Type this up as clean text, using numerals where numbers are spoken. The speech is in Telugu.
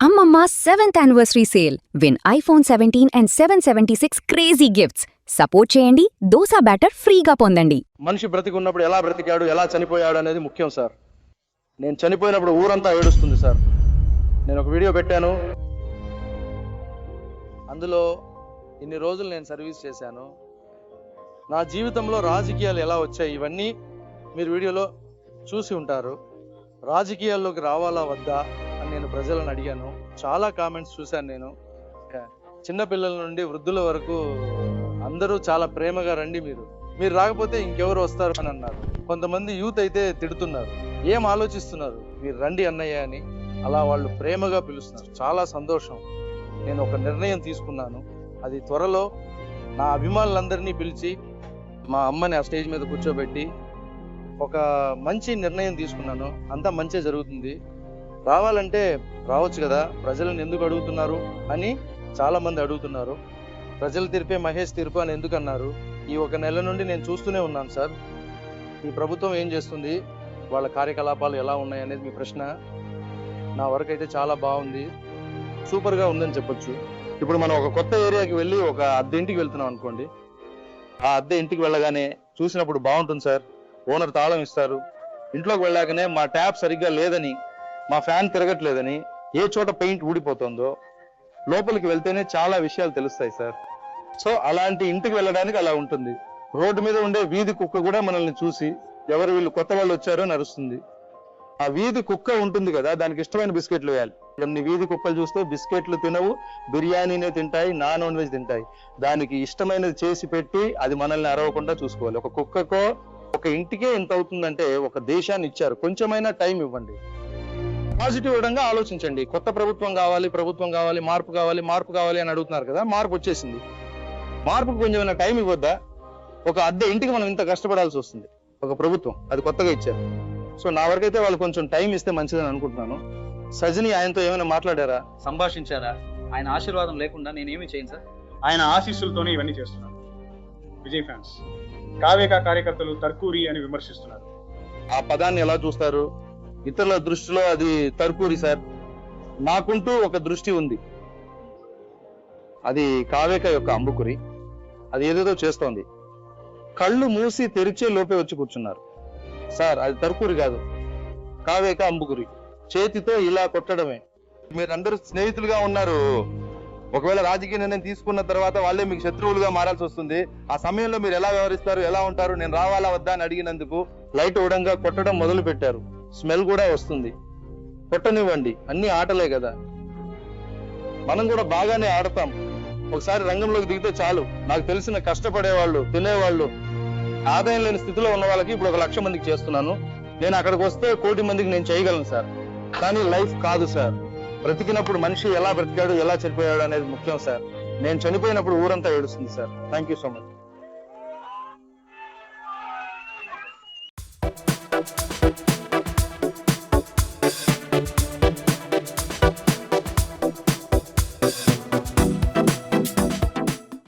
Ammamma 7th anniversary sale. Win iPhone 17 and 776 crazy gifts. Support చేయండి, దోసా బ్యాటర్ ఫ్రీగా పొందండి. మనిషి బ్రతికున్నప్పుడు ఎలా బ్రతికాడు, ఎలా చనిపోయాడు అనేది ముఖ్యం సార్. నేను చనిపోయినప్పుడు ఊరంతా ఏడుస్తుంది సార్. నేను ఒక వీడియో పెట్టాను, అందులో ఇన్ని రోజులు నేను సర్వీస్ చేశాను, నా జీవితంలో రాజకీయాలు ఎలా వచ్చాయి, ఇవన్నీ మీరు వీడియోలో చూసి ఉంటారు. రాజకీయాల్లోకి రావాలా వద్దా అని నేను ప్రజలను అడిగాను. చాలా కామెంట్స్ చూశాను. నేను చిన్నపిల్లల నుండి వృద్ధుల వరకు అందరూ చాలా ప్రేమగా రండి, మీరు రాకపోతే ఇంకెవరు వస్తారు అని అన్నారు. కొంతమంది యూత్ అయితే తిడుతున్నారు, ఏం ఆలోచిస్తున్నారు, మీరు రండి అన్నయ్య అని. అలా వాళ్ళు ప్రేమగా పిలుస్తున్నారు. చాలా సంతోషం. నేను ఒక నిర్ణయం తీసుకున్నాను. అది త్వరలో నా అభిమానులందరినీ పిలిచి మా అమ్మని ఆ స్టేజ్ మీద కూర్చోబెట్టి ఒక మంచి నిర్ణయం తీసుకున్నాను. అంతా మంచి జరుగుతుంది. రావాలంటే రావచ్చు కదా, ప్రజలను ఎందుకు అడుగుతున్నారు అని చాలా మంది అడుగుతున్నారు. ప్రజల తీర్పే మహేష్ తీర్పు అని ఎందుకు అన్నారు? ఈ ఒక నెల నుండి నేను చూస్తూనే ఉన్నాను సార్. ఈ ప్రభుత్వం ఏం చేస్తుంది, వాళ్ళ కార్యకలాపాలు ఎలా ఉన్నాయి అనేది మీ ప్రశ్న. నా వరకు అయితే చాలా బాగుంది, సూపర్గా ఉందని చెప్పొచ్చు. ఇప్పుడు మనం ఒక కొత్త ఏరియాకి వెళ్ళి ఒక అద్దె ఇంటికి వెళ్తున్నాం అనుకోండి. ఆ అద్దె ఇంటికి వెళ్ళగానే చూసినప్పుడు బాగుంటుంది సార్. ఓనర్ తాళం ఇస్తారు. ఇంట్లోకి వెళ్ళాకనే మా ట్యాప్ సరిగ్గా లేదని, మా ఫ్యాన్ తిరగట్లేదని, ఏ చోట పెయింట్ ఊడిపోతుందో లోపలికి వెళ్తేనే చాలా విషయాలు తెలుస్తాయి సార్. సో అలాంటి ఇంటికి వెళ్ళడానికి అలా ఉంటుంది. రోడ్డు మీద ఉండే వీధి కుక్క కూడా మనల్ని చూసి ఎవరు వీళ్ళు కొత్త వాళ్ళు వచ్చారో అని అరుస్తుంది. ఆ వీధి కుక్క ఉంటుంది కదా, దానికి ఇష్టమైన బిస్కెట్లు వేయాలి. కొన్ని వీధి కుక్కలు చూస్తే బిస్కెట్లు తినవు, బిర్యానీనే తింటాయి, నాన్ వెజ్ తింటాయి. దానికి ఇష్టమైనది చేసి పెట్టి అది మనల్ని అరవకుండా చూసుకోవాలి. ఒక కుక్కకో ఒక ఇంటికే ఎంత అవుతుందంటే ఒక దేశాన్ని ఇచ్చారు. కొంచెమైనా టైం ఇవ్వండి, పాజిటివ్ విధంగా ఆలోచించండి. కొత్త ప్రభుత్వం కావాలి, మార్పు కావాలి అని అడుగుతున్నారు కదా, మార్పు వచ్చేసింది. మార్పుకు కొంచెమైనా టైం ఇవ్వద్దా? ఒక అద్దె ఇంటికి మనం ఇంత కష్టపడాల్సి వస్తుంది. ఒక ప్రభుత్వం అది కొత్తగా ఇచ్చారు. సో నా వరకైతే వాళ్ళు కొంచెం టైం ఇస్తే మంచిదని అనుకుంటున్నాను. సజిని ఆయనతో ఏమైనా మాట్లాడారా, సంభాషించారా? ఆయన ఆశీర్వాదం లేకుండా నేనేమి చేయను సార్. ఆయన ఆశీస్సులతోనే ఇవన్నీ చేస్తున్నాను. విజయ్ ఫ్యాన్స్ కావేకా కార్యకర్తలు తర్కూరి అని విమర్శిస్తున్నారు. ఆ పదాన్ని ఎలా చూస్తారు? ఇతరుల దృష్టిలో అది తర్కూరి సార్. నాకుంటూ ఒక దృష్టి ఉంది, అది కావేక యొక్క అంబుకురి. అది ఏదేదో చేస్తోంది. కళ్ళు మూసి తెరిచే లోపే వచ్చి కూర్చున్నారు సార్. అది తర్కూరి కాదు, కావేక అంబుకురి. చేతితో ఇలా కొట్టడమే. మీరందరూ స్నేహితులుగా ఉన్నారు. ఒకవేళ రాజకీయ నిర్ణయం తీసుకున్న తర్వాత వాళ్ళే మీకు శత్రువులుగా మారాల్సి వస్తుంది. ఆ సమయంలో మీరు ఎలా వ్యవహరిస్తారు, ఎలా ఉంటారు? నేను రావాలా వద్దా అని అడిగినందుకు లైట్ ఉడంగా కొట్టడం మొదలు పెట్టారు. స్మెల్ కూడా వస్తుంది. కొట్టనివ్వండి, అన్ని ఆటలే కదా. మనం కూడా బాగానే ఆడతాం. ఒకసారి రంగంలోకి దిగితే చాలు. నాకు తెలిసిన కష్టపడేవాళ్ళు, తినేవాళ్ళు, ఆదాయం లేని స్థితిలో ఉన్న వాళ్ళకి ఇప్పుడు 1,00,000 మందికి చేస్తున్నాను. నేను అక్కడికి వస్తే 1,00,00,000 మందికి నేను చేయగలను సార్. కానీ లైఫ్ కాదు సార్. బ్రతికినప్పుడు మనిషి ఎలా బ్రతికాడు, ఎలా చనిపోయాడు అనేది ముఖ్యం సార్. నేను చనిపోయినప్పుడు ఊరంతా ఏడుస్తుంది sir. Thank you so much.